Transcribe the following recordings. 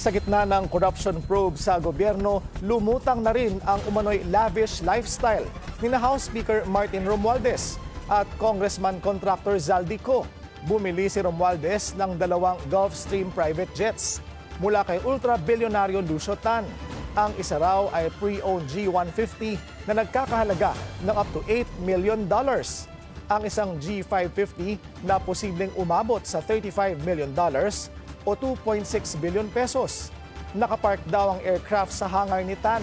Sa gitna ng corruption probe sa gobyerno, lumutang na rin ang umano'y lavish lifestyle ni na House Speaker Martin Romualdez at Congressman Contractor Zaldico. Bumili si Romualdez ng 2 Gulfstream private jets mula kay ultra-bilyonaryo Lucio Tan. Ang isa raw ay pre-owned G150 na nagkakahalaga ng up to $8 million. Ang isang G550 na posibleng umabot sa $35 million o 2.6 billion pesos. Nakapark daw ang aircraft sa hangar ni Tan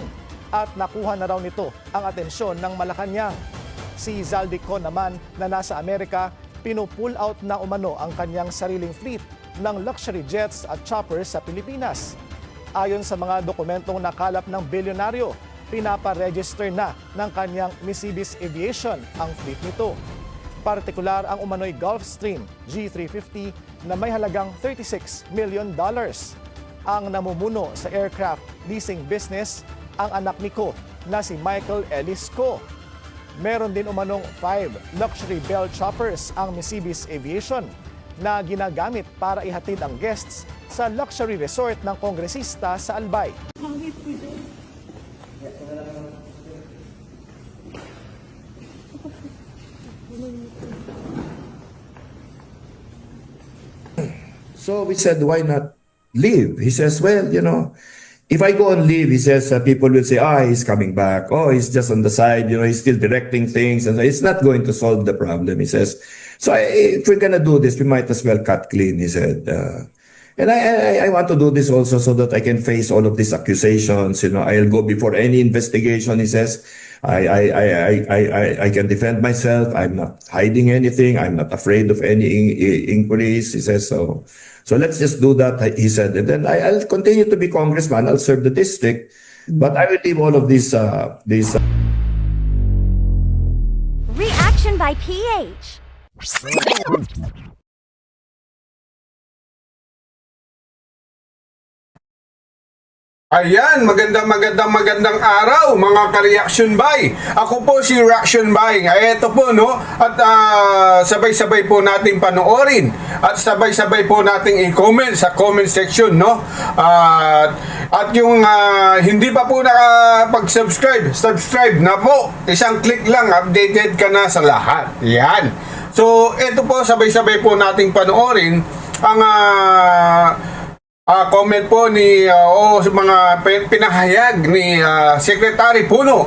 at nakuha na raw nito ang atensyon ng Malacanang. Si Zaldico naman na nasa Amerika, pinupull out na umano ang kanyang sariling fleet ng luxury jets at choppers sa Pilipinas. Ayon sa mga dokumentong nakalap ng bilyonaryo, pinapa-register na ng kanyang Misibis Aviation ang fleet nito. Partikular ang umano'y Gulfstream G350 na may halagang $36 million. Ang namumuno sa aircraft leasing business ang anak ni Ko na si Michael Ellis Ko. Meron din umanong 5 luxury Bell choppers ang Misibis Aviation na ginagamit para ihatid ang guests sa luxury resort ng kongresista sa Albay. So we said, why not leave? He says, well, you know, if I go on leave, he says, people will say, he's coming back. Oh, he's just on the side. You know, he's still directing things. And so it's not going to solve the problem, he says. So if we're going to do this, we might as well cut clean, he said. And I want to do this also so that I can face all of these accusations. You know, I'll go before any investigation, he says. I can defend myself. I'm not hiding anything. I'm not afraid of any inquiries, he says. So let's just do that, he said. And then I'll continue to be congressman. I'll serve the district. But I will leave all of these... Reaction by PH. Ayan, magandang araw mga ka-reactionBY. Ako po si reactionBY. Ito po no, at sabay-sabay po nating panoorin at sabay-sabay po nating i-comment sa comment section no. At yung hindi pa po nakapag-subscribe, subscribe na po. Isang click lang, updated ka na sa lahat. Yan. So, ito po sabay-sabay po nating panoorin ang comment po ni mga pinahayag ni Secretary Puno.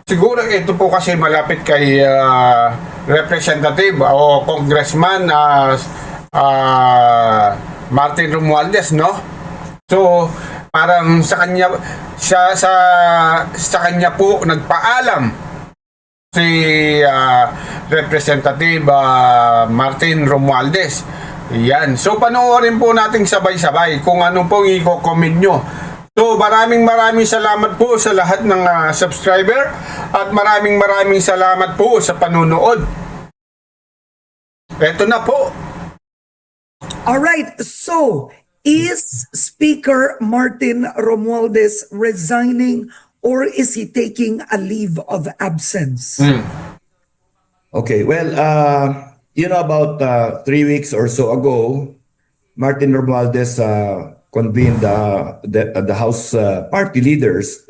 Siguro ito po kasi malapit kay Representative o Congressman Martin Romualdez, no? So parang sa kanya po nagpaalam si Representative Martin Romualdez. Yan. So panoorin po natin sabay-sabay kung ano pong i-comment nyo. So maraming salamat po sa lahat ng subscriber at maraming salamat po sa panunood. Eto na po. Alright, so is Speaker Martin Romualdez resigning or is he taking a leave of absence? Okay, well, you know, about 3 weeks or so ago, Martin Romualdez convened the House party leaders,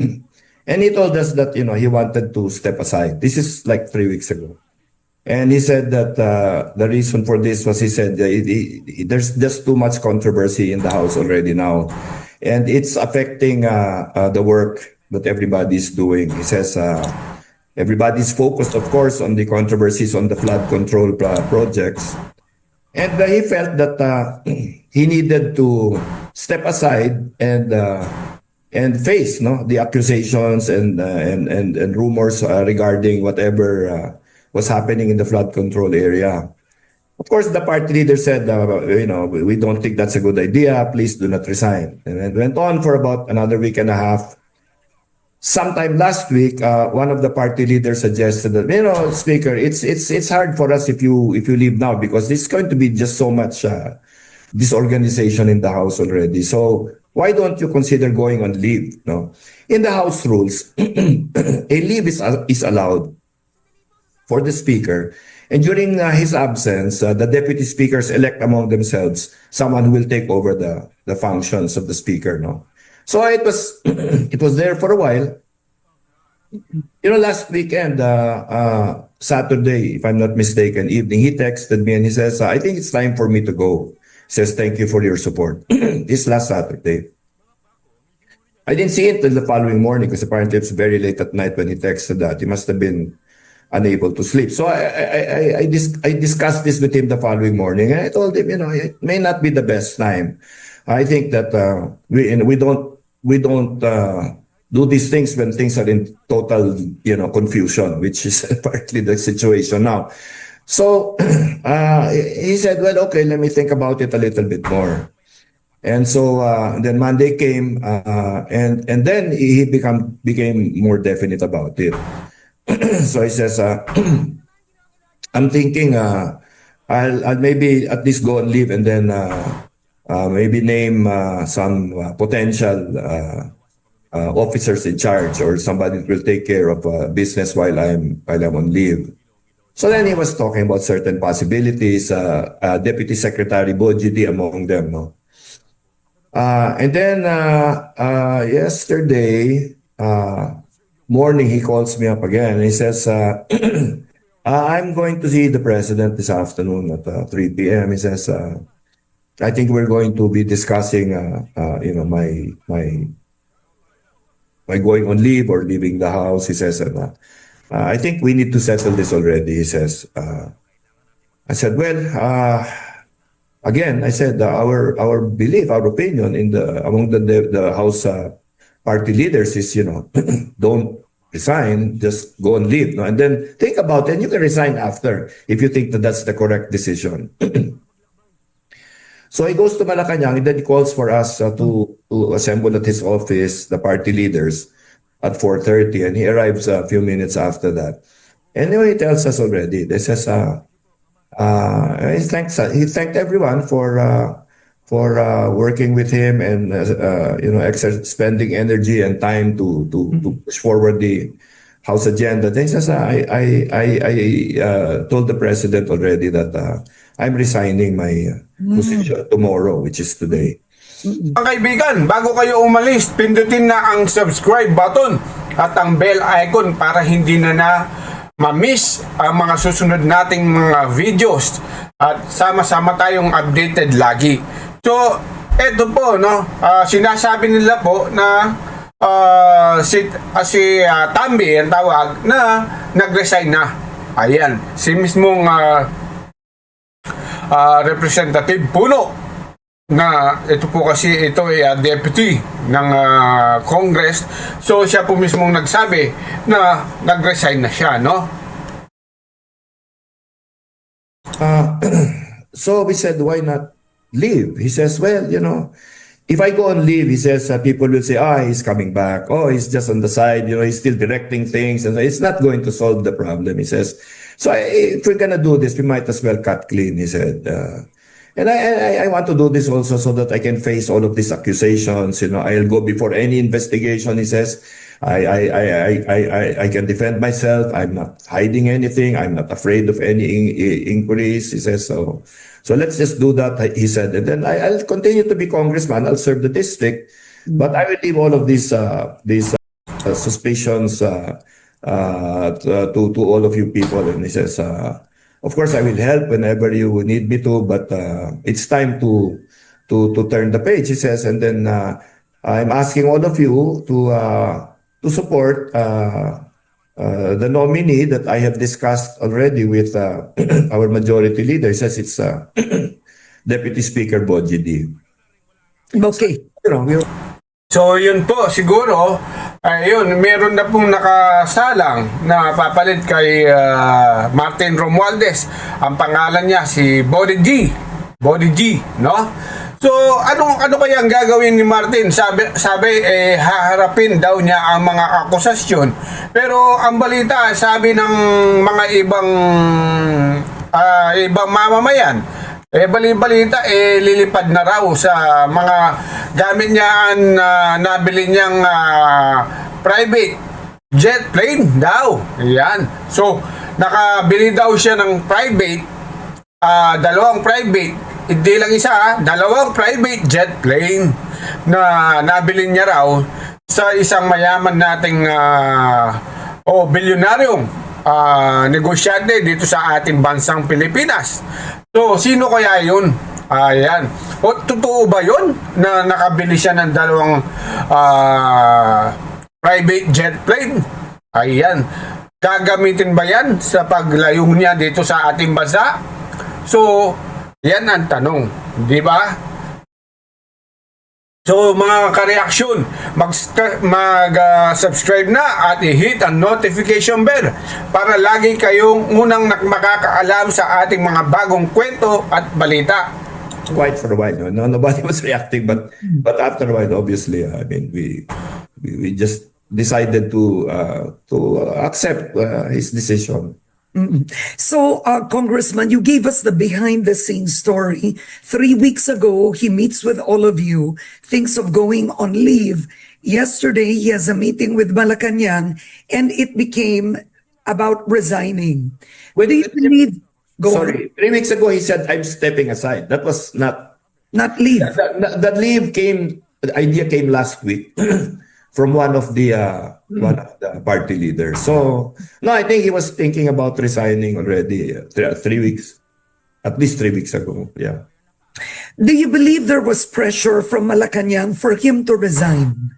and he told us that, you know, he wanted to step aside. This is like 3 weeks ago. And he said that the reason for this was, he said, there's just too much controversy in the House already now, and it's affecting the work that everybody's doing. He says, everybody's focused, of course, on the controversies on the flood control projects. And he felt that he needed to step aside and face the accusations and rumors regarding whatever was happening in the flood control area. Of course, the party leader said, you know, we don't think that's a good idea. Please do not resign. And it went on for about another week and a half. Sometime last week, one of the party leaders suggested that, you know, Speaker, it's hard for us if you leave now because there's going to be just so much disorganization in the House already. So why don't you consider going on leave? No, in the House rules, a leave is allowed for the Speaker, and during his absence, the deputy speakers elect among themselves someone who will take over the functions of the speaker, no? So it was it was there for a while. Last weekend, Saturday, if I'm not mistaken, evening, he texted me and he says, I think it's time for me to go. He says, thank you for your support. This last Saturday. I didn't see it till the following morning because apparently it's very late at night when he texted that. He must have been unable to sleep. So I discussed this with him the following morning, and I told him, it may not be the best time. I think that we don't do these things when things are in total, confusion, which is partly the situation now. So he said, well, okay, let me think about it a little bit more. And so then Monday came, and then he became more definite about it. So he says, I'm thinking I'll maybe at least go and leave, and then maybe name some potential officers in charge or somebody that will take care of business while I'm on leave. So then he was talking about certain possibilities, Deputy Secretary Bojie Dy among them, no? And then yesterday morning, he calls me up again and he says, I'm going to see the president this afternoon at 3 p.m. He says, I think we're going to be discussing, my going on leave or leaving the house. He says, I think we need to settle this already. He says, I said, well, again, I said, our belief, our opinion among the House party leaders is, don't resign, just go and leave. No? And then think about it, and you can resign after if you think that that's the correct decision. So he goes to Malacanang, and then he calls for us to assemble at his office, the party leaders, at 4:30, and he arrives a few minutes after that. Anyway, he tells us already. He says, he thanked everyone for working with him and spending energy and time to push forward the House agenda. Then he says, I told the president already that I'm resigning my position tomorrow, which is today. Mga kaibigan, bago kayo umalis, pindutin na ang subscribe button at ang bell icon para hindi na ma-miss ang mga susunod nating mga videos at sama-sama tayong updated lagi. So, eto po, no, sinasabi nila po na si Tambi, ang tawag, na nag-resign na. Ayan, si mismong representative puno na ito po kasi ito ay deputy ng Congress. So siya po mismong nagsabi na nag-resign na siya, no? So we said, why not leave? He says, well, if I go on leave, he says, people will say, he's coming back. Oh, he's just on the side, he's still directing things. And it's not going to solve the problem, he says. So if we're going to do this, we might as well cut clean, he said. And I want to do this also so that I can face all of these accusations. I'll go before any investigation, he says. I can defend myself. I'm not hiding anything. I'm not afraid of any inquiries, he says. So let's just do that, he said. And then I'll continue to be congressman. I'll serve the district. But I will leave all of these suspicions to all of you people. And he says, of course, I will help whenever you need me to, but it's time to turn the page, he says. And then I'm asking all of you to support the nominee that I have discussed already with our majority leader. He says it's Deputy Speaker Bojie Dy. Okay. So yun po, siguro, meron na pong nakasalang na papalit kay Martin Romualdez. Ang pangalan niya si Bojie Dy, no? So ano kaya ang gagawin ni Martin? Sabi haharapin daw niya ang mga akusasyon. Pero ang balita, sabi ng mga ibang mamamayan, balita lilipad na raw sa mga gamit niya nabili niyang private jet plane daw. Ayan. So nakabili daw siya ng private, dalawang private hindi lang isa, dalawang private jet plane na nabili niya raw sa isang mayaman nating bilyonaryong negosyante dito sa ating bansang Pilipinas. So, sino kaya yun? Ayan. O, totoo ba yun na nakabili siya ng dalawang private jet plane? Ayan. Gagamitin ba yan sa paglayong niya dito sa ating bansa? So, yan ang tanong. Di ba? So, mga ka-reaksyon, mag-subscribe na at i-hit ang notification bell para lagi kayong unang makakaalam sa ating mga bagong kwento at balita. Quite for a while, no, nobody was reacting, but after a while, obviously, I mean, we just decided to accept his decision. So, Congressman, you gave us the behind-the-scenes story. 3 weeks ago, he meets with all of you, thinks of going on leave. Yesterday, he has a meeting with Malacanang, and it became about resigning. Do you believe? Sorry, 3 weeks ago he said, "I'm stepping aside." That was not Leave. that leave came. The idea came last week from one of the party leaders. So no, I think he was thinking about resigning already 3 weeks, at least 3 weeks ago. Yeah. Do you believe there was pressure from Malacanang for him to resign?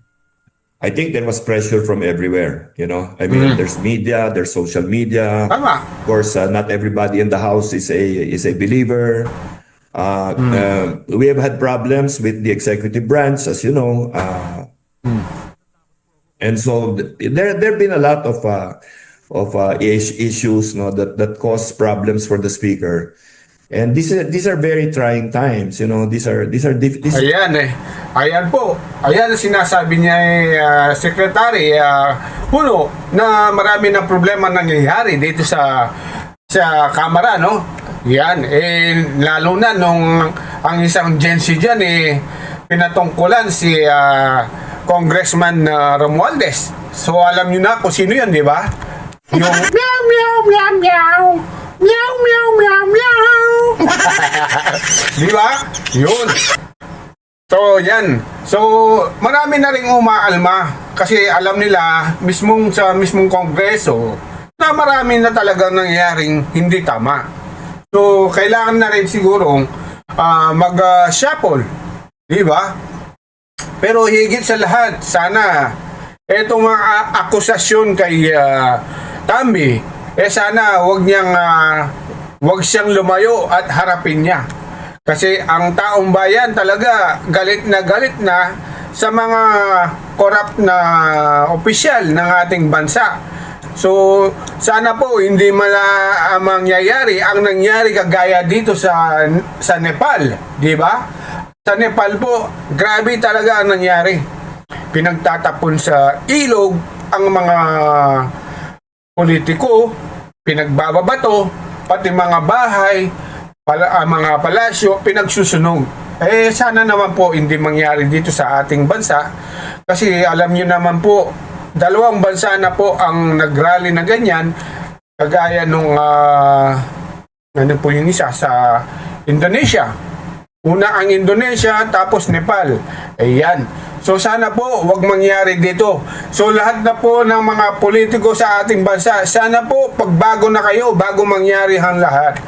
I think there was pressure from everywhere, you know. I mean, there's media, there's social media. Tama. Of course, not everybody in the house is a believer. We have had problems with the executive branch, as you know. And so there've been a lot of issues, no, that cause problems for the speaker. And these are very trying times, you know. These are Ayan Ayan po. Ayan ang sinasabi niya Secretary Puno na marami ng problema nangyayari dito sa Kamara, no? Yan. Lalo na nung ang isang Gen Z dyan pinatungkulan si Congressman Romualdez. So alam niyo na kung sino yan, di ba? Yung meow meow meow meow meow meow meow meow. Di ba? Yun. So, yan. So, marami na ring umaalma kasi alam nila sa mismong kongreso na marami na talagang nangyaring hindi tama. So, kailangan na rin siguro mag-shuffle. Di ba? Pero higit sa lahat, sana etong mga akusasyon kay Tammy, sana wag siyang lumayo at harapin niya. Kasi ang taong bayan talaga galit na sa mga corrupt na opisyal ng ating bansa. So, sana po hindi mangyayari ang nangyari kagaya dito sa Nepal, di ba? Sa Nepal po, grabe talaga ang nangyari. Pinagtatapon sa ilog ang mga politiko, pinagbababato, pati mga bahay, mga palasyo, pinagsusunog. Sana naman po hindi mangyari dito sa ating bansa kasi alam nyo naman po, 2 bansa na po ang nagrally na ganyan kagaya nung ano po yung isa sa Indonesia. Una ang Indonesia, tapos Nepal. Ayan. So sana po wag mangyari dito. So lahat na po ng mga politiko sa ating bansa, sana po pagbago na kayo bago mangyari ang lahat.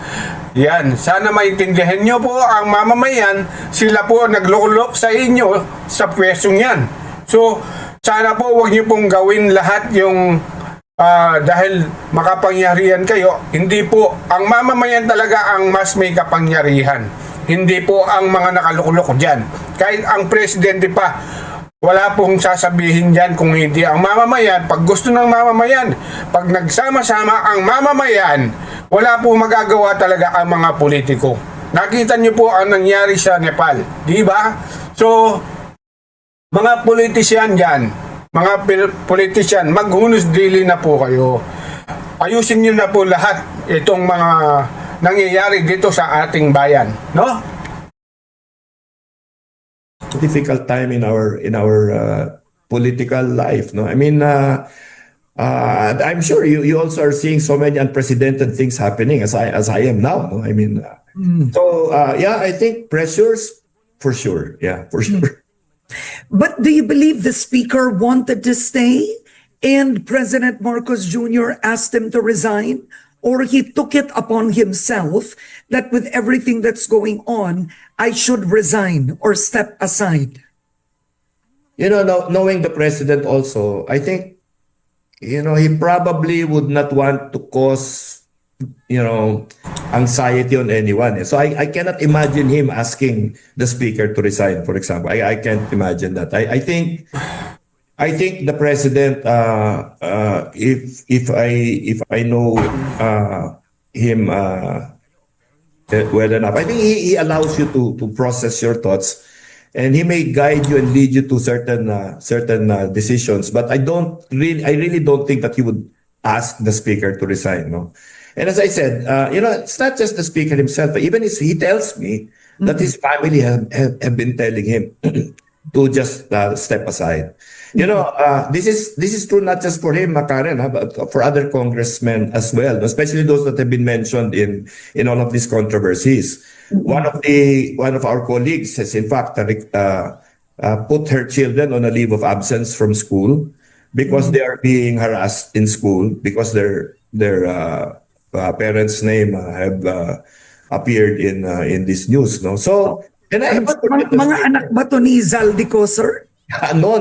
Yan, sana maintindihan nyo po ang mamamayan, sila po naglulok sa inyo sa pwestong yan. So sana po wag nyo pong gawin lahat yung dahil makapangyarihan kayo. Hindi po, ang mamamayan talaga ang mas may kapangyarihan. Hindi po ang mga nakaluklok dyan. Kahit ang presidente pa, wala pong sasabihin dyan kung hindi ang mamamayan. Pag gusto ng mamamayan, pag nagsama-sama ang mamamayan, wala pong magagawa talaga ang mga politiko. Nakita niyo po ang nangyari sa Nepal, di ba? So, mga politisyan dyan, mga politisyan, maghunos dili na po kayo. Ayusin niyo na po lahat itong mga nangyayari dito sa ating bayan, no? Difficult time in our political life, no? I mean, I'm sure you also are seeing so many unprecedented things happening as I am now, no? I mean, So, yeah, I think pressures for sure. Yeah, for sure. But do you believe the speaker wanted to stay and President Marcos Jr. asked him to resign? Or he took it upon himself that with everything that's going on, I should resign or step aside? You know, knowing the president also, I think, you know, he probably would not want to cause, you know, anxiety on anyone. So I cannot imagine him asking the speaker to resign, for example. I can't imagine that. I think the president, if I know him well enough, I think he allows you to process your thoughts, and he may guide you and lead you to certain decisions. But I really don't think that he would ask the speaker to resign. No, and as I said, you know, it's not just the speaker himself. Even he tells me that his family have been telling him to just step aside. You know, this is true not just for him, Karen, but for other congressmen as well, especially those that have been mentioned in all of these controversies. One of our colleagues has in fact put her children on a leave of absence from school because they are being harassed in school because their parents' name have appeared in this news. No, so and I have Mga anak ba to ni Zaldico, sir? No.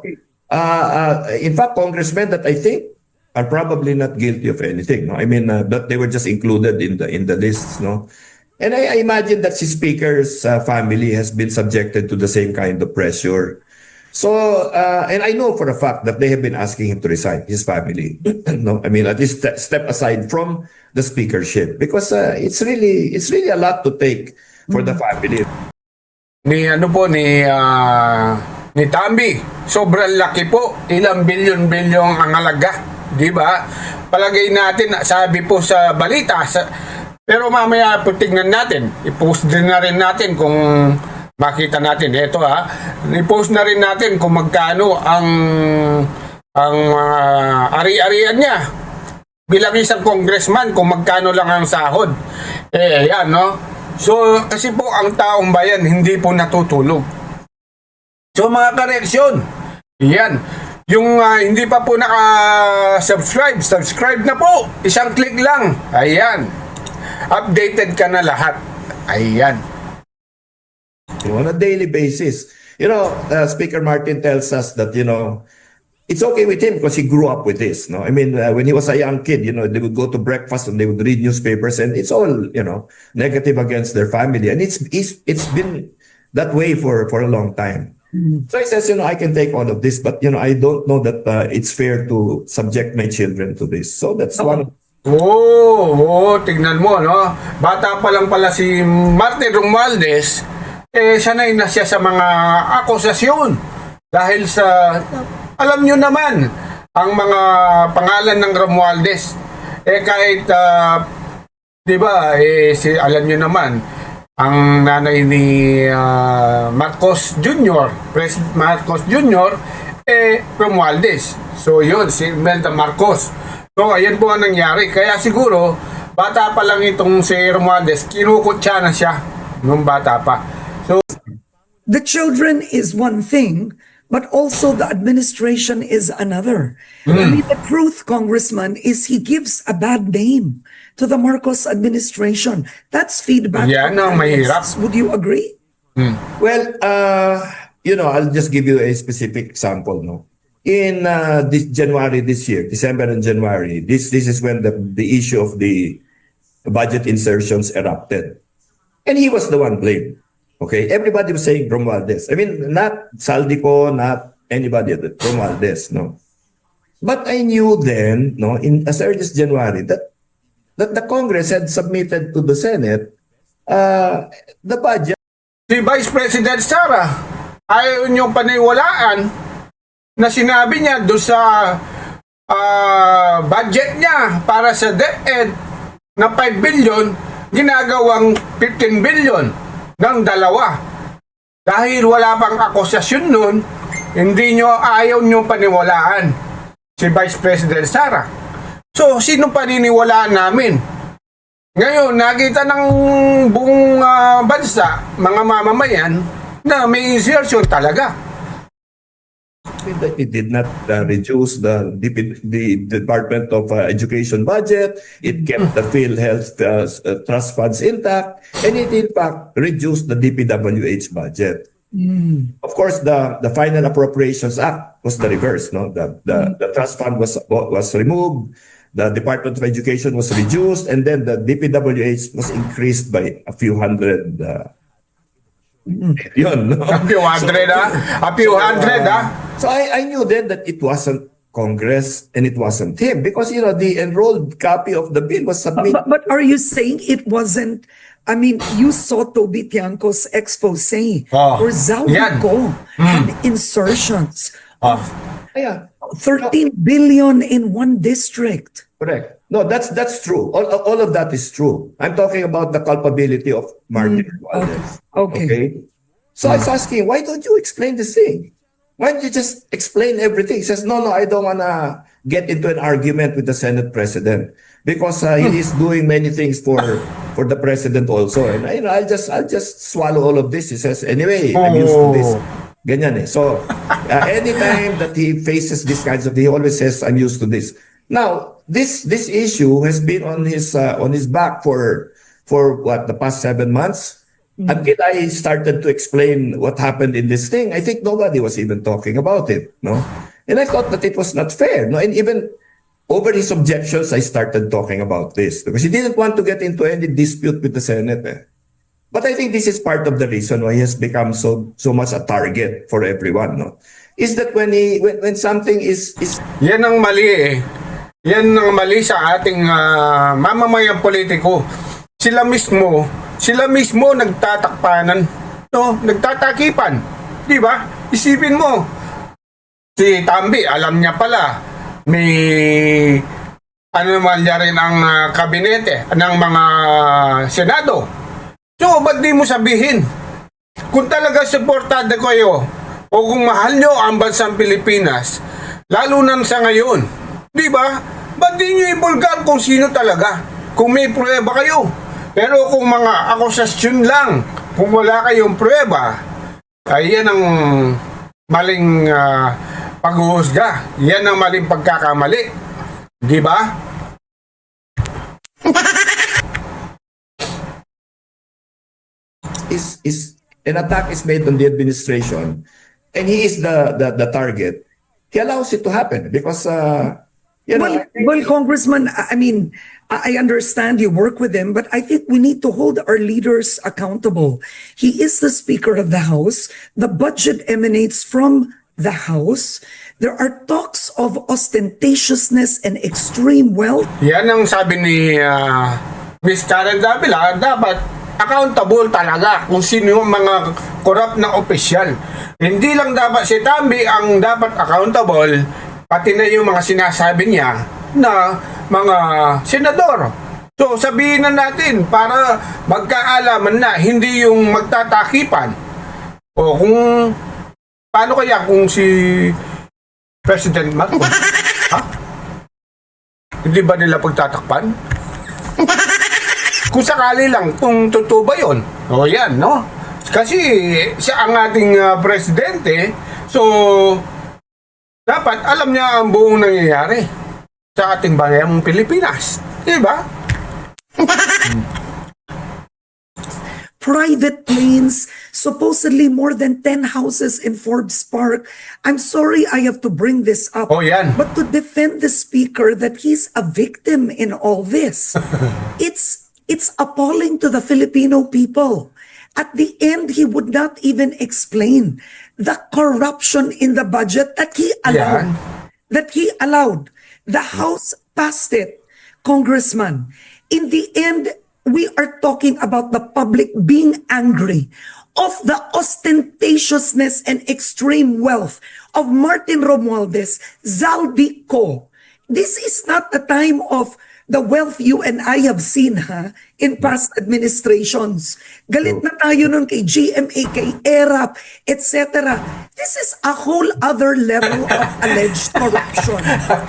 In fact, congressmen that I think are probably not guilty of anything. No, I mean, but they were just included in the lists. No, and I imagine that the speaker's family has been subjected to the same kind of pressure. So, and I know for a fact that they have been asking him to resign, his family. No, I mean, at least step aside from the speakership because it's really a lot to take for the family. Ni Tambi, sobrang laki po, ilang bilyon-bilyong ang halaga, di ba? Palagay natin, sabi po sa balita, pero mamaya po tingnan natin, i-post din na rin natin kung makita natin, ito i-post na rin natin kung magkano ang ari-arian niya bilang isang congressman, kung magkano lang ang sahod. Yan, no? So, kasi po ang taong bayan hindi po natutulog. So mga kareaksyon, yan. Yung hindi pa po subscribe na po. Isang click lang. Ayan. Updated ka na lahat. Ayan. On a daily basis. You know, Speaker Martin tells us that, you know, it's okay with him because he grew up with this. No, I mean, when he was a young kid, you know, they would go to breakfast and they would read newspapers, and it's all, you know, negative against their family, and it's been that way for a long time. So he says, you know, I can take all of this, but you know, I don't know that it's fair to subject my children to this. So that's one. Tignan mo, no? Bata pa lang pala si Martin Romualdez, sanay na siya sa mga akusasyon. Dahil sa, alam nyo naman, ang mga pangalan ng Romualdez, kahit, di ba, alam nyo naman, ang nanay ni Marcos Jr., President Marcos Jr., Romualdez. So yun, si Imelda Marcos. So ayan po ang nangyari. Kaya siguro, bata pa lang itong si Romualdez, kinukutya na siya nung bata pa. So, The children is one thing, but also the administration is another. I mean, the truth, Congressman, is he gives a bad name to the Marcos administration. That's feedback. Yan ang mahirap. Would you agree? Well, you know, I'll just give you a specific example. No, in this January this year, December and January, this is when the issue of the budget insertions erupted, and he was the one blamed. Okay, everybody was saying Romualdez. I mean, not Saldico, not anybody, Romualdez. No, but I knew then, no, in as early as January that the Congress had submitted to the Senate the budget. si Vice President Sara, ayaw niyong paniwalaan na sinabi niya doon sa budget niya para sa DepEd na 5 billion, ginagawang 15 billion ng dalawa. Dahil wala pang akusasyon nun, ayaw nyo paniwalaan si Vice President Sara. So, sino paniniwalaan namin? Ngayon, nakita ng buong bansa, mga mamamayan, na may insertion talaga. That it did not reduce the Department of Education budget. It kept the PhilHealth trust funds intact, and it in fact reduced the DPWH budget. Of course, the Final Appropriations Act was the reverse. No, the trust fund was removed. The Department of Education was reduced, and then the DPWH was increased by a few hundred. Yun, no? A few hundred, A few hundred, So I knew then that it wasn't Congress and it wasn't him because, the enrolled copy of the bill was submitted. But are you saying it wasn't, I mean, you saw Toby Tiangco's expose or Zaldico had insertions of Yeah, 13 billion in one district. correct. No, that's true. All of that is true. I'm talking about the culpability of Martin Romualdez. Okay. So I was asking, why don't you explain this thing? Why don't you just explain everything? He says, no, I don't want to get into an argument with the Senate President because he is doing many things for the President also. And I'll just swallow all of this. He says, anyway, I'm used to this. Ganyan eh. So anytime that he faces these kinds of, he always says, I'm used to this. Now, this issue has been on his back for what, the past 7 months. Until I started to explain what happened in this thing, I think nobody was even talking about it, no? And I thought that it was not fair, no? And even over his objections, I started talking about this because he didn't want to get into any dispute with the Senate. Eh. But I think this is part of the reason why he has become so much a target for everyone, no? Is that when something is Yan ang mali eh. Yan ang mali sa ating mamamayang politiko. Sila mismo nagtatakpanan, no? Nagtatakipan. Di ba? Isipin mo. Si Tambi, alam niya pala, may naman niya rin ang kabinete ng mga Senado. So, ba't di mo sabihin? Kung talaga suportado kayo o kung mahal nyo ang bansang Pilipinas, lalo na sa ngayon, di ba? Ba't di nyo ibulgar kung sino talaga? Kung may pruweba kayo. Pero kung mga akusasyon lang, kung wala kayong pruweba, ay yan ang maling paghuhusga. Yan ang maling pagkakamali. Di ba? is an attack is made on the administration and he is the target, he allows it to happen because Well, Congressman, I mean, I understand you work with him, but I think we need to hold our leaders accountable. He is the Speaker of the House. The budget emanates from the House. There are talks of ostentatiousness and extreme wealth. Yan ang sabi ni Miss Karen Davila, dapat accountable talaga kung sino yung mga corrupt na opisyal. Hindi lang dapat si Tambi ang dapat accountable, pati na yung mga sinasabi niya na mga senador. So sabihin na natin para magkaalaman na, hindi yung magtatakipan. O kung paano kaya kung si President Marcos, hindi ba nila pagtatakpan? Kung sakali lang, kung totoo ba yun? O yan, no? Kasi siya ang ating presidente, so dapat alam niya ang buong nangyayari sa ating bayang Pilipinas. Diba? Private planes, supposedly more than 10 houses in Forbes Park. I'm sorry I have to bring this up. Oh, yan. But to defend the speaker that he's a victim in all this, it's appalling to the Filipino people. At the end, he would not even explain the corruption in the budget that he allowed. That he allowed. The House passed it, Congressman. In the end, we are talking about the public being angry of the ostentatiousness and extreme wealth of Martin Romualdez, Zaldico. This is not the time of the wealth you and I have seen in past administrations. Galit na tayo nun kay GMA, kay ERAP, etc. This is a whole other level of alleged corruption.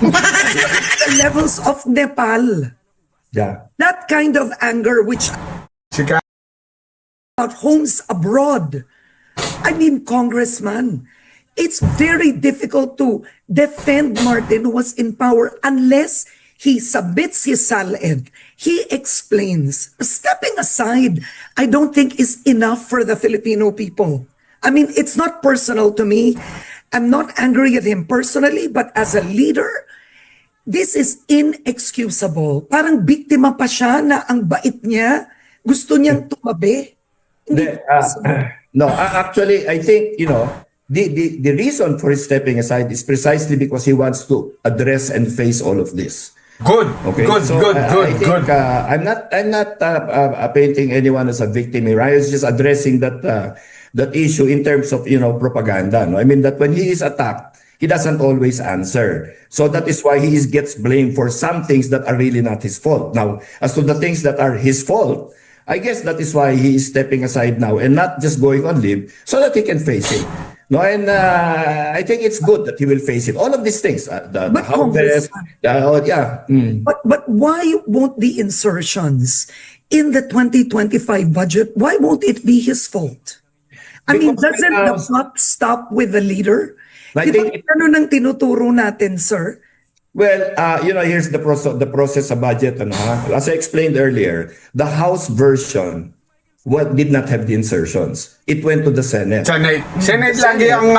The levels of Nepal. Yeah. That kind of anger which Sika. about homes abroad. I mean, Congressman, it's very difficult to defend Martin who was in power unless he submits his salad. He explains. Stepping aside, I don't think is enough for the Filipino people. I mean, it's not personal to me. I'm not angry at him personally, but as a leader, this is inexcusable. Parang biktima pa siya na ang bait niya. Gusto niyang tumabi. Hindi No, actually, I think, the reason for his stepping aside is precisely because he wants to address and face all of this. Good. Okay, Good. so Good. I Good. think, Good. I'm not painting anyone as a victim here. I was just addressing that issue in terms of propaganda. No, I mean that when he is attacked, he doesn't always answer. So that is why he gets blamed for some things that are really not his fault. Now, as to the things that are his fault, I guess that is why he is stepping aside now and not just going on leave so that he can face it. No, and I think it's good that he will face it. All of these things, the But houses, But why won't the insertions in the 2025 budget, why won't it be his fault? I mean, Because doesn't right the now- buck stop with the leader? I Di ba think- ano nang tinuturo natin, sir? Well, here's the process sa budget. As I explained earlier, the House version did not have the insertions. It went to the Senate. Senate lagi ang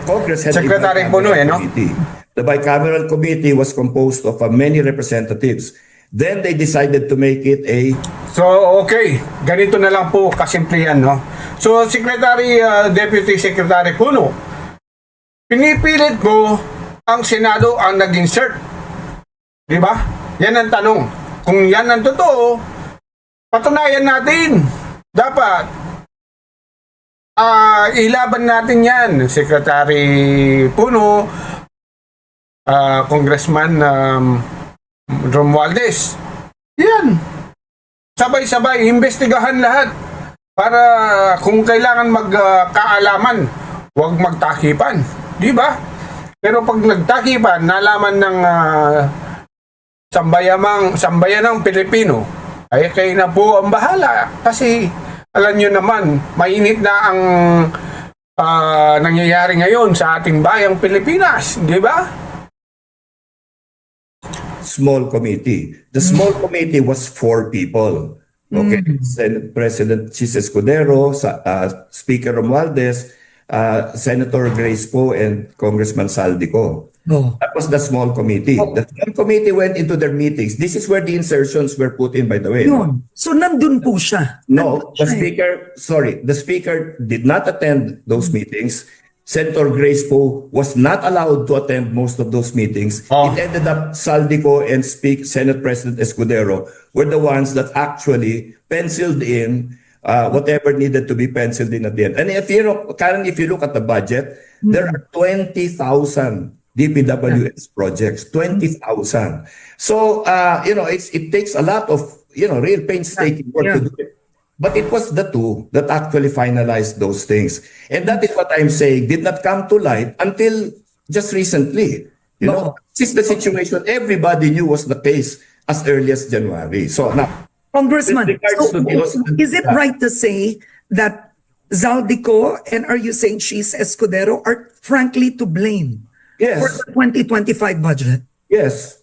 Congress had Secretary a Puno, no? committee. The bicameral committee was composed of many representatives. Then they decided to make it a So, okay. Ganito na lang po kasimple yan, no? So, Deputy Secretary Puno, pinipilit mo ang Senado ang nag-insert. Di ba? Yan ang tanong. Kung yan ang totoo, patunayan natin. Dapat ilaban natin yan. Secretary Puno, Congressman Romualdez. Yan. Sabay-sabay, imbestigahan lahat. Para kung kailangan magkaalaman, huwag magtakipan. Di ba? Pero pag nagtakipan, nalaman ng sambayanang Pilipino, ay kayo na po ang bahala. Kasi alam nyo naman, mainit na ang nangyayari ngayon sa ating bayang Pilipinas. Di ba? small committee. The small committee was 4 people. Okay, Senate President Chis Escudero, Speaker Romualdez, Senator Grace Poe, and Congressman Saldico. Oh. That was the small committee. The small committee went into their meetings. This is where the insertions were put in, by the way. Yun. So nandun po siya. No, Nandun siya eh. the speaker did not attend those meetings. Senator Grace Poe was not allowed to attend most of those meetings. Oh. It ended up Saldico and Senate President Escudero were the ones that actually penciled in whatever needed to be penciled in at the end. And if you look, Karen, if you look at the budget, there are 20,000 DPWS projects, 20,000. So, it takes a lot of, real painstaking work to do it. But it was the two that actually finalized those things. And that is what I'm saying did not come to light until just recently. This is the situation everybody knew was the case as early as January. So now, Congressman, with regards so to the- is it right to say that Zaldico and are you saying she's Escudero are frankly to blame yes, for the 2025 budget? yes.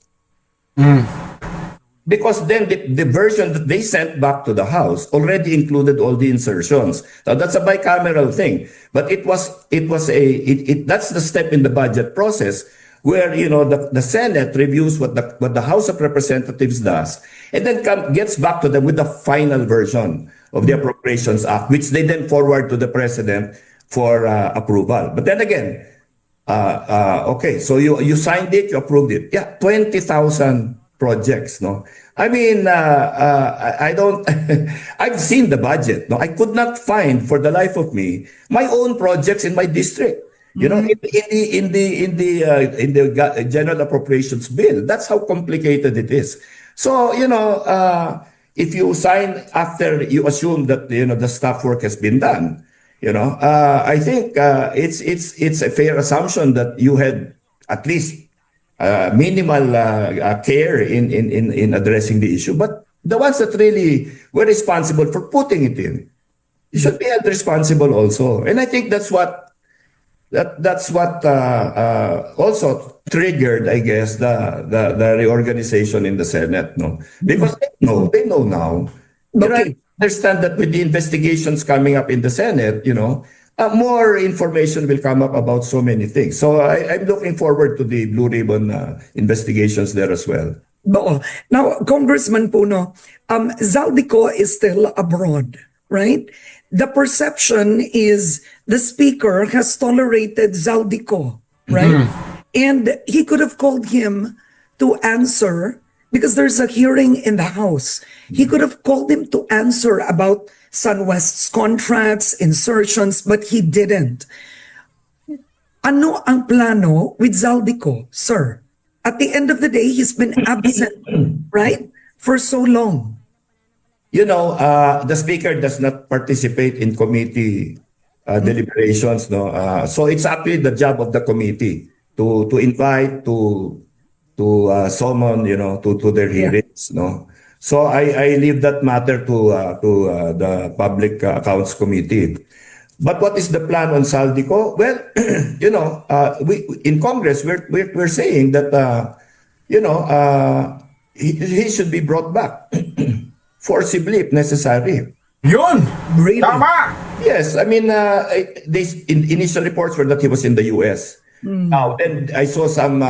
Because then the version that they sent back to the House already included all the insertions. Now that's a bicameral thing, but that's the step in the budget process where the Senate reviews what the House of Representatives does, and then gets back to them with the final version of the Appropriations Act, which they then forward to the President for approval. But then again, okay, so you signed it, you approved it. Yeah, 20,000 projects, no? I mean, I don't, I've seen the budget, no? I could not find, for the life of me, my own projects in my district. In the General Appropriations Bill. That's how complicated it is. So, if you sign after you assume that, the staff work has been done, I think it's a fair assumption that you had at least minimal care in addressing the issue. But the ones that really were responsible for putting it in, you should be held responsible also. And I think that's what also triggered, I guess, the reorganization in the Senate, no? Because they know now. Okay. I understand that with the investigations coming up in the Senate, more information will come up about so many things. So I'm looking forward to the Blue Ribbon investigations there as well. Oo. Now, Congressman Puno, Zaldico is still abroad, right? The perception is the speaker has tolerated Zaldico, right? And he could have called him to answer because there's a hearing in the House. He could have called him to answer about SunWest's contracts, insertions, but he didn't. Ano ang plano with Zaldico, sir? At the end of the day, he's been absent, right? For so long. The speaker does not participate in committee deliberations, no. So it's actually the job of the committee to invite, to summon, to their hearings, no. So I leave that matter to the Public Accounts Committee. But what is the plan on Zaldico? Well, we in Congress we're saying that he should be brought back forcibly if necessary. Yun! Really? Tama! Yes, I mean, initial reports were that he was in the U.S. Now, then I saw some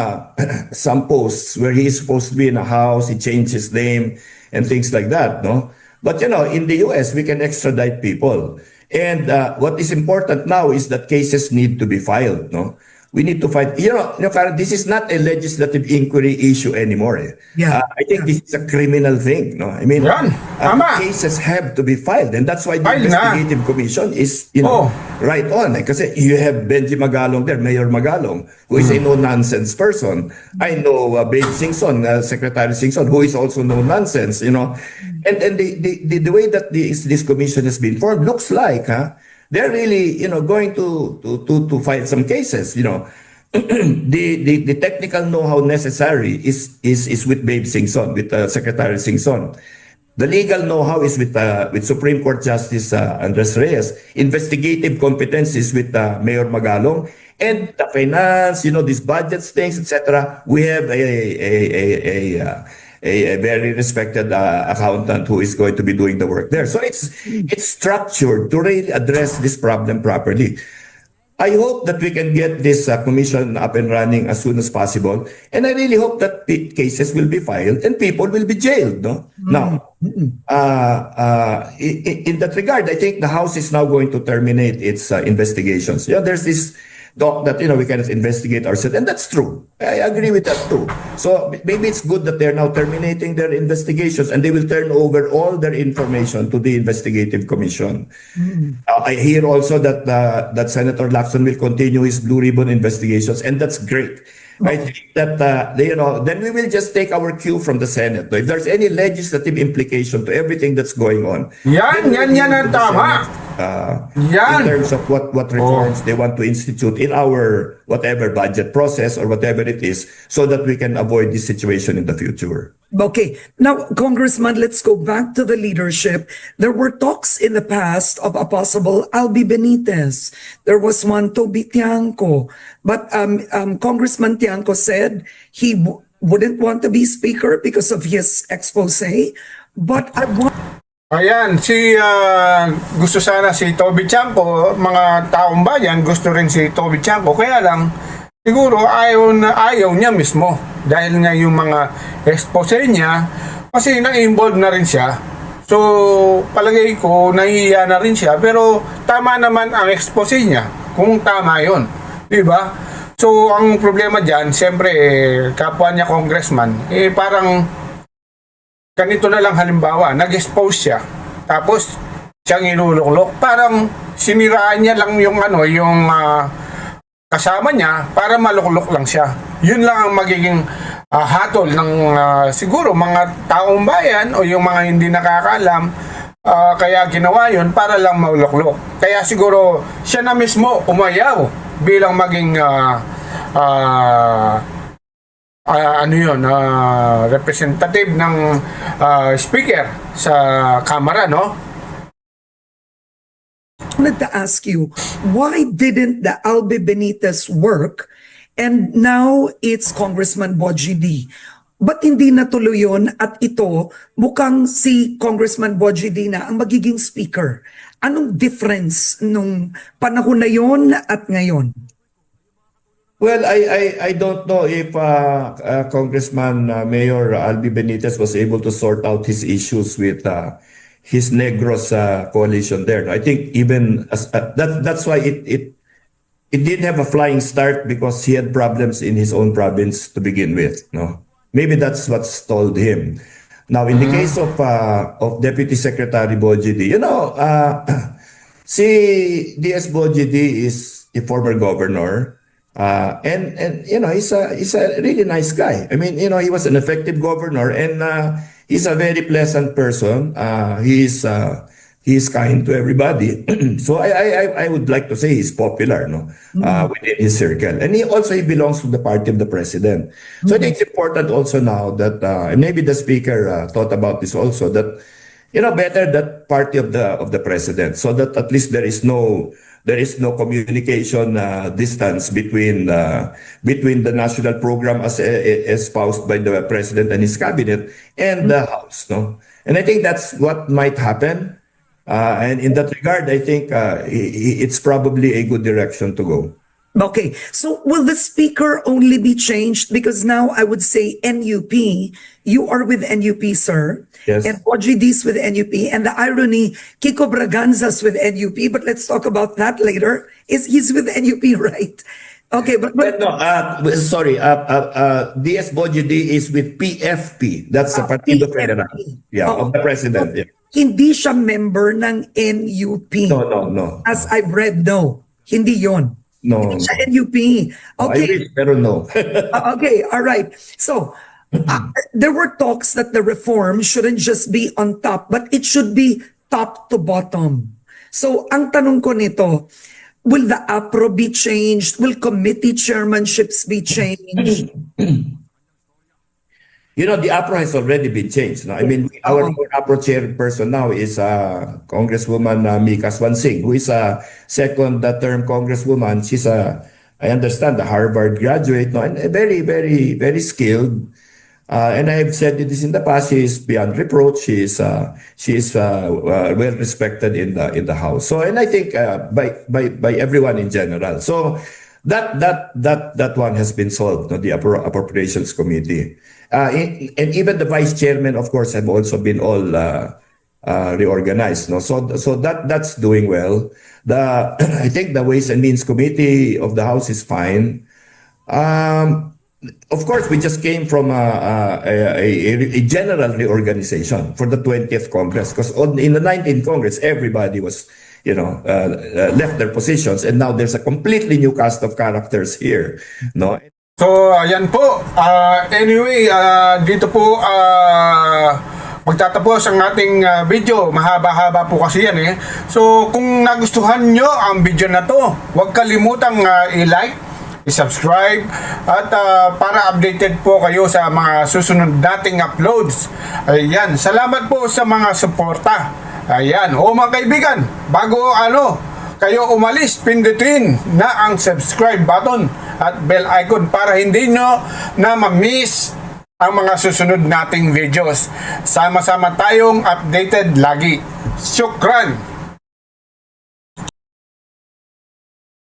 posts where he is supposed to be in a house, he changed his name and things like that, no? But, in the U.S., we can extradite people. And what is important now is that cases need to be filed, no? We need to fight. Karen, this is not a legislative inquiry issue anymore. Yeah. I think this is a criminal thing. No, I mean, Yan, tama. cases have to be filed, and that's why the File na. investigative commission is, right on. Kasi you have Benji Magalong there, Mayor Magalong, who is a no-nonsense person. I know Babe Singson, Secretary Singson, who is also no-nonsense. And the way that this commission has been formed looks like, they're really, going to file some cases. The technical know-how necessary is with Babe Singson, with Secretary Singson. The legal know-how is with Supreme Court Justice Andres Reyes. Investigative competence is with Mayor Magalong, and the finance, these budgets things, etc. We have a very respected accountant who is going to be doing the work there. So it's structured to really address this problem properly. I hope that we can get this commission up and running as soon as possible, and I really hope that cases will be filed and people will be jailed. No, now, in that regard, I think the House is now going to terminate its investigations. There's this talk that we cannot investigate ourselves, and that's true. I agree with that too. So maybe it's good that they're now terminating their investigations and they will turn over all their information to the investigative commission. I hear also that Senator Lacson will continue his Blue Ribbon investigations, and that's great. I think that then we will just take our cue from the Senate. If there's any legislative implication to everything that's going on, Yan ang tama. In terms of what reforms they want to institute in our whatever budget process or whatever it is, so that we can avoid this situation in the future. Okay. Now, Congressman, let's go back to the leadership. There were talks in the past of a possible Albi Benitez. There was one Toby Tiangco. But Congressman Tiangco said he wouldn't want to be speaker because of his expose. But I want... Ayan, gusto sana si Toby Tiangco, mga taong bayan, gusto rin si Toby Tiangco. Kaya lang, siguro ayaw niya mismo. Dahil nga yung mga expose niya, kasi na-involve na rin siya. So, palagay ko, nahihiya na rin siya. Pero tama naman ang expose niya, kung tama yon, diba? So, ang problema dyan, siyempre, kapwa niya congressman, parang ganito na lang halimbawa, nag-expose siya, tapos siyang iluluklok, parang siniraan niya lang yung kasama niya para maluklok lang siya. Yun lang ang magiging hatol ng siguro mga taong bayan o yung mga hindi nakakaalam, kaya ginawa yun para lang maluklok. Kaya siguro siya na mismo umayaw bilang maging ano yun, representative ng speaker sa Kamara, no? I wanted to ask you, why didn't the Albe Benitez work and now it's Congressman Bojie Dy? Ba't hindi natuloy yun at ito mukhang si Congressman Bojie Dy na ang magiging speaker? Anong difference nung panahon na yon at ngayon? Well, I don't know if Congressman Mayor Albi Benitez was able to sort out his issues with his Negros coalition there. I think even that's why it didn't have a flying start, because he had problems in his own province to begin with. No, maybe that's what stalled him. Now, in the case of Deputy Secretary Bojie Dy, si DS Bojie Dy is a former governor. And he's a really nice guy. I mean, he was an effective governor, and he's a very pleasant person. He's kind to everybody. So I would like to say he's popular, within his circle. And he belongs to the party of the president. So I think it's important also now that and maybe the speaker thought about this also, that better that party of the president, so that at least there is no communication distance between the national program as espoused by the president and his cabinet and the House, no? And I think that's what might happen. And in that regard, I think it's probably a good direction to go. Okay, so will the speaker only be changed? Because now I would say NUP, you are with NUP, sir. Yes. And Bojie Dy's with NUP. And the irony, Kiko Braganza's with NUP, but let's talk about that later. He's with NUP, right? Okay, but No, sorry, DS Bojie Dy is with PFP. That's the Partido PFP. Federal. Yeah, of the president. Yeah. Hindi siya member ng NUP. No. As I've read, no. Hindi yon. No. Hindi siya NUP. I Okay. wish, pero no. Okay, all right. So, there were talks that the reform shouldn't just be on top, but it should be top to bottom. So, ang tanong ko nito, will the APRO be changed? Will committee chairmanships be changed? The APRO has already been changed. No? I mean, our APRO chairperson now is Congresswoman Mika Swansing, who is a second-term congresswoman. She's I understand, a Harvard graduate, no, and very, very, very skilled. And I've said this in the past. She is beyond reproach. She is well respected in the House. So, and I think by everyone in general. So that one has been solved. No, the Appropriations Committee. And even the vice chairman, of course, have also been all reorganized. No? So that's doing well. I think the Ways and Means Committee of the House is fine. Of course, we just came from a general reorganization for the 20th Congress, because in the 19th Congress, everybody was, left their positions, and now there's a completely new cast of characters here. No. So, ayan po. Anyway, dito po magtatapos ang ating video. Mahaba-haba po kasi yan eh. So, kung nagustuhan nyo ang video na to, huwag kalimutang i-like, i-subscribe, at para updated po kayo sa mga susunod nating uploads. Ayan. Salamat po sa mga suporta. Ayan. O mga kaibigan, bago kayo umalis, pindutin na ang subscribe button at bell icon para hindi nyo na ma-miss ang mga susunod nating videos. Sama-sama tayong updated lagi. Syukran!